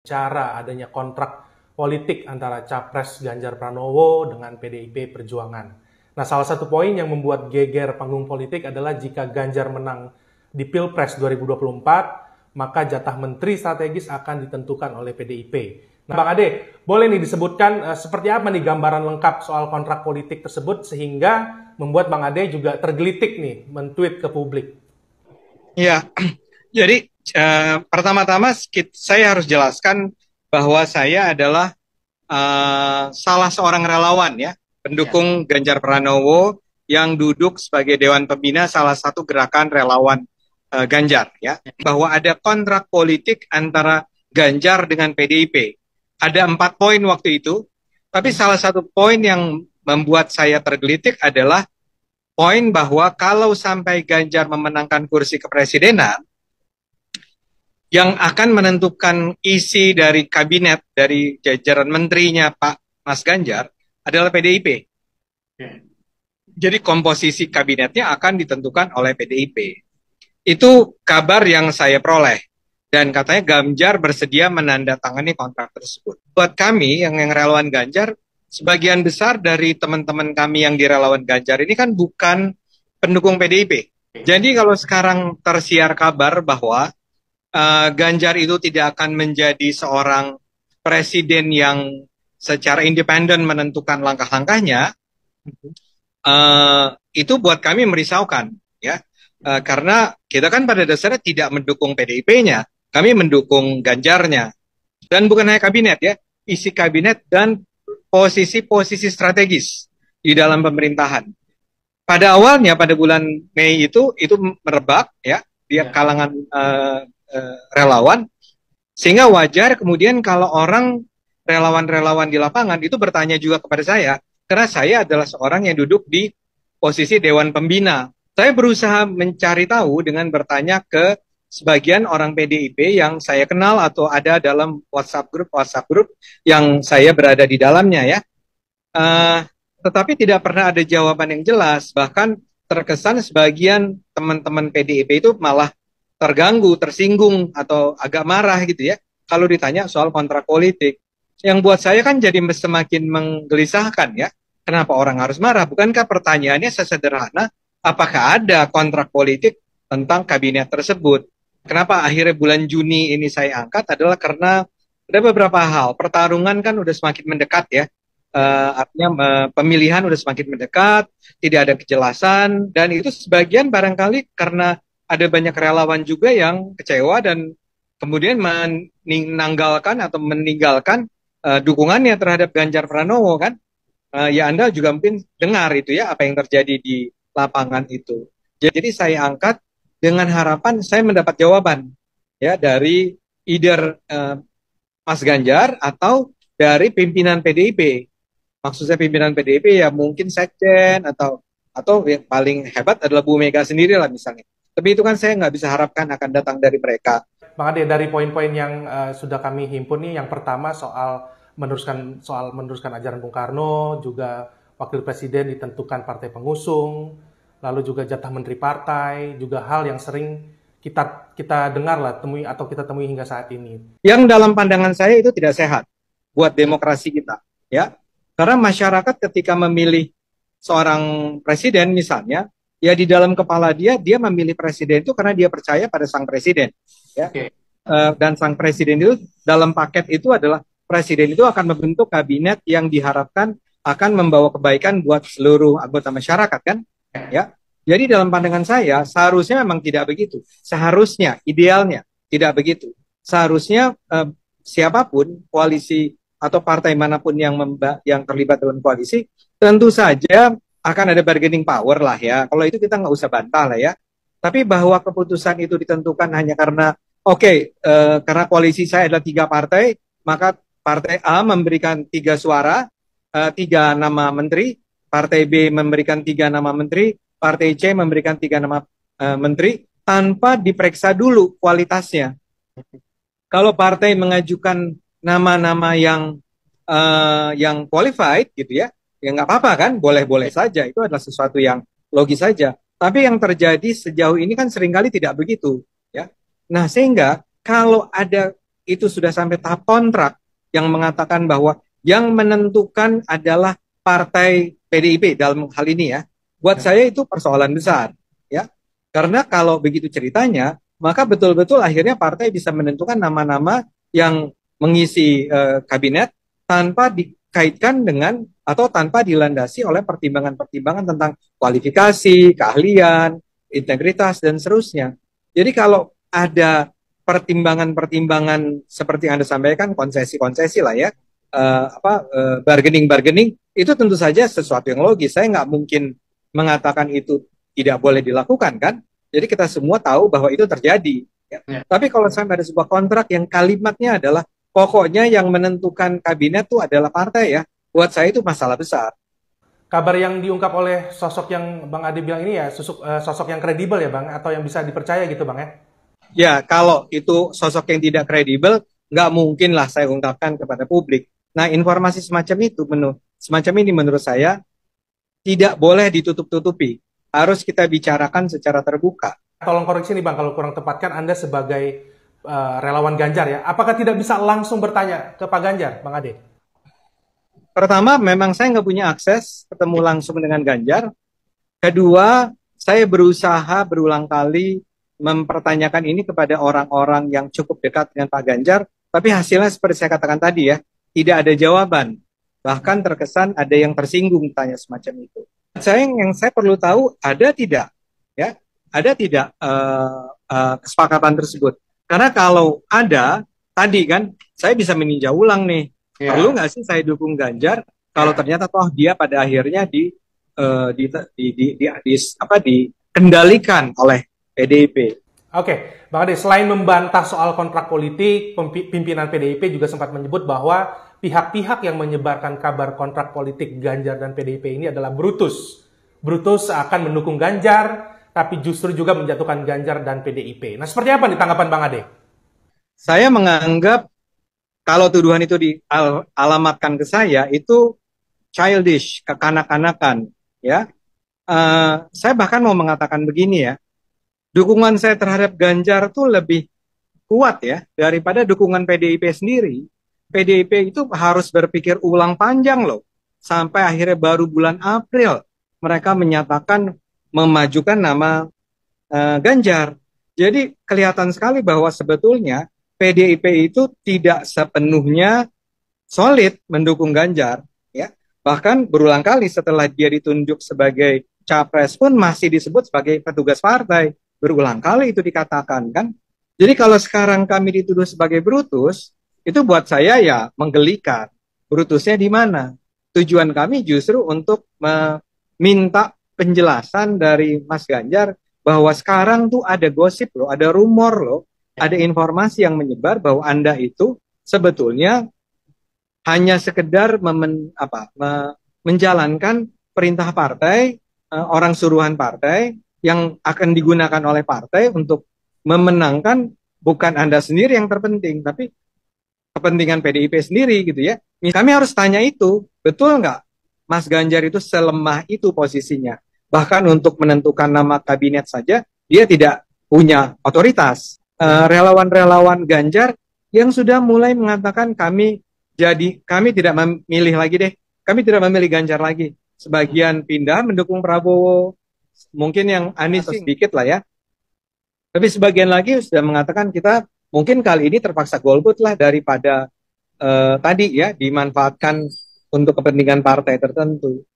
cara adanya kontrak politik antara Capres Ganjar Pranowo dengan PDIP Perjuangan. Nah, salah satu poin yang membuat geger panggung politik adalah jika Ganjar menang di Pilpres 2024, maka jatah menteri strategis akan ditentukan oleh PDIP. Nah, Bang Ade, boleh nih disebutkan seperti apa nih gambaran lengkap soal kontrak politik tersebut sehingga membuat Bang Ade juga tergelitik nih men-tweet ke publik. Ya, jadi pertama-tama saya harus jelaskan bahwa saya adalah salah seorang relawan ya, pendukung Ganjar Pranowo yang duduk sebagai Dewan Pembina salah satu gerakan relawan Ganjar ya, bahwa ada kontrak politik antara Ganjar dengan PDIP. Ada 4 poin waktu itu, tapi salah satu poin yang membuat saya tergelitik adalah poin bahwa kalau sampai Ganjar memenangkan kursi kepresidenan, yang akan menentukan isi dari kabinet, dari jajaran menterinya Pak Mas Ganjar, adalah PDIP. Jadi komposisi kabinetnya akan ditentukan oleh PDIP. Itu kabar yang saya peroleh. Dan katanya Ganjar bersedia menandatangani kontrak tersebut. Buat kami yang relawan Ganjar, sebagian besar dari teman-teman kami yang di relawan Ganjar ini kan bukan pendukung PDIP. Jadi kalau sekarang tersiar kabar bahwa Ganjar itu tidak akan menjadi seorang presiden yang secara independen menentukan langkah-langkahnya, itu buat kami merisaukan, ya, karena kita kan pada dasarnya tidak mendukung PDIP-nya, kami mendukung Ganjarnya, dan bukan hanya kabinet ya, isi kabinet dan posisi-posisi strategis di dalam pemerintahan. Pada awalnya pada bulan Mei itu merebak ya di kalangan relawan, sehingga wajar kemudian kalau orang relawan-relawan di lapangan itu bertanya juga kepada saya, karena saya adalah seorang yang duduk di posisi Dewan Pembina. Saya berusaha mencari tahu dengan bertanya ke sebagian orang PDIP yang saya kenal atau ada dalam WhatsApp grup yang saya berada di dalamnya ya. Tetapi tidak pernah ada jawaban yang jelas, bahkan terkesan sebagian teman-teman PDIP itu malah terganggu, tersinggung, atau agak marah gitu ya, kalau ditanya soal kontrak politik. Yang buat saya kan jadi semakin menggelisahkan ya, kenapa orang harus marah? Bukankah pertanyaannya sesederhana, apakah ada kontrak politik tentang kabinet tersebut? Kenapa akhirnya bulan Juni ini saya angkat adalah karena ada beberapa hal, pertarungan kan udah semakin mendekat ya, artinya pemilihan udah semakin mendekat, tidak ada kejelasan, dan itu sebagian barangkali karena ada banyak relawan juga yang kecewa dan kemudian menanggalkan atau meninggalkan dukungannya terhadap Ganjar Pranowo kan. Ya Anda juga mungkin dengar itu ya apa yang terjadi di lapangan itu. Jadi saya angkat dengan harapan saya mendapat jawaban ya dari either Mas Ganjar atau dari pimpinan PDIP. Maksud saya pimpinan PDIP ya mungkin sekjen atau yang paling hebat adalah Bu Mega sendiri lah misalnya. Tapi itu kan saya nggak bisa harapkan akan datang dari mereka. Bang Ade, dari poin-poin yang sudah kami himpun nih, yang pertama soal meneruskan ajaran Bung Karno, juga wakil presiden ditentukan partai pengusung, lalu juga jatah menteri partai, juga hal yang sering kita dengar lah kita temui hingga saat ini. Yang dalam pandangan saya itu tidak sehat buat demokrasi kita, ya. Karena masyarakat ketika memilih seorang presiden misalnya, ya di dalam kepala dia memilih presiden itu karena dia percaya pada sang presiden, ya. Dan sang presiden itu dalam paket itu adalah presiden itu akan membentuk kabinet yang diharapkan akan membawa kebaikan buat seluruh anggota masyarakat kan, ya. Jadi dalam pandangan saya seharusnya memang tidak begitu. Seharusnya idealnya tidak begitu. Seharusnya siapapun koalisi atau partai manapun yang terlibat dalam koalisi tentu saja akan ada bargaining power lah ya. Kalau itu kita nggak usah bantah lah ya. Tapi bahwa keputusan itu ditentukan hanya karena karena koalisi saya adalah 3 partai, maka partai A memberikan 3 suara, 3 nama menteri, partai B memberikan 3 nama menteri, partai C memberikan 3 nama menteri tanpa diperiksa dulu kualitasnya. Kalau partai mengajukan nama-nama yang qualified gitu ya nggak apa-apa kan, boleh-boleh saja, itu adalah sesuatu yang logis saja. Tapi yang terjadi sejauh ini kan seringkali tidak begitu, ya. Nah, sehingga kalau ada itu sudah sampai tahap kontrak yang mengatakan bahwa yang menentukan adalah partai PDIP dalam hal ini ya, buat saya itu persoalan besar ya. Karena kalau begitu ceritanya, maka betul-betul akhirnya partai bisa menentukan nama-nama yang mengisi kabinet tanpa dikaitkan dengan atau tanpa dilandasi oleh pertimbangan-pertimbangan tentang kualifikasi, keahlian, integritas, dan seterusnya. Jadi kalau ada pertimbangan-pertimbangan seperti yang Anda sampaikan, konsesi-konsesi lah ya, bargaining-bargaining, itu tentu saja sesuatu yang logis. Saya nggak mungkin mengatakan itu tidak boleh dilakukan kan. Jadi kita semua tahu bahwa itu terjadi. Ya. Tapi kalau sampai ada sebuah kontrak yang kalimatnya adalah pokoknya yang menentukan kabinet itu adalah partai ya, buat saya itu masalah besar. Kabar yang diungkap oleh sosok yang Bang Ade bilang ini ya, sosok yang kredibel ya Bang, atau yang bisa dipercaya gitu Bang ya? Ya, kalau itu sosok yang tidak kredibel, nggak mungkin lah saya ungkapkan kepada publik. Nah, informasi semacam ini menurut saya tidak boleh ditutup-tutupi. Harus kita bicarakan secara terbuka. Tolong koreksi nih Bang, kalau kurang tepat kan Anda sebagai relawan Ganjar ya, apakah tidak bisa langsung bertanya ke Pak Ganjar, Bang Ade? Pertama, memang saya nggak punya akses ketemu langsung dengan Ganjar. Kedua, saya berusaha berulang kali mempertanyakan ini kepada orang-orang yang cukup dekat dengan Pak Ganjar, tapi hasilnya seperti saya katakan tadi ya, tidak ada jawaban. Bahkan terkesan ada yang tersinggung tanya semacam itu. Yang saya perlu tahu ada tidak ya, ada tidak kesepakatan tersebut. Karena kalau ada, tadi kan saya bisa meninjau ulang nih. Yeah. Perlu nggak sih saya dukung Ganjar kalau ternyata toh dia pada akhirnya dikendalikan oleh PDIP. Oke, Bang Ade, selain membantah soal kontrak politik, pimpinan PDIP juga sempat menyebut bahwa pihak-pihak yang menyebarkan kabar kontrak politik Ganjar dan PDIP ini adalah Brutus. Brutus akan mendukung Ganjar, tapi justru juga menjatuhkan Ganjar dan PDIP. Nah, seperti apa nih tanggapan Bang Ade? Saya menganggap kalau tuduhan itu dialamatkan ke saya, itu childish, kekanak-kanakan. Ya, saya bahkan mau mengatakan begini ya, dukungan saya terhadap Ganjar tuh lebih kuat ya daripada dukungan PDIP sendiri. PDIP itu harus berpikir ulang panjang loh, sampai akhirnya baru bulan April mereka menyatakan memajukan nama Ganjar. Jadi kelihatan sekali bahwa sebetulnya PDIP itu tidak sepenuhnya solid mendukung Ganjar, ya. Bahkan berulang kali setelah dia ditunjuk sebagai capres pun masih disebut sebagai petugas partai. Berulang kali itu dikatakan kan. Jadi kalau sekarang kami dituduh sebagai Brutus, itu buat saya ya menggelikan. Brutusnya di mana? Tujuan kami justru untuk meminta penjelasan dari Mas Ganjar bahwa sekarang tuh ada gosip loh, ada rumor loh, ada informasi yang menyebar bahwa Anda itu sebetulnya hanya sekedar menjalankan perintah partai, orang suruhan partai yang akan digunakan oleh partai untuk memenangkan bukan Anda sendiri yang terpenting, tapi kepentingan PDIP sendiri gitu ya. Kami harus tanya itu, betul nggak Mas Ganjar itu selemah itu posisinya? Bahkan untuk menentukan nama kabinet saja, dia tidak punya otoritas. Relawan-relawan Ganjar yang sudah mulai mengatakan kami tidak memilih lagi deh, kami tidak memilih Ganjar lagi. Sebagian pindah mendukung Prabowo, mungkin yang Anies sedikit lah ya. Tapi sebagian lagi sudah mengatakan kita mungkin kali ini terpaksa golput lah daripada tadi ya dimanfaatkan untuk kepentingan partai tertentu.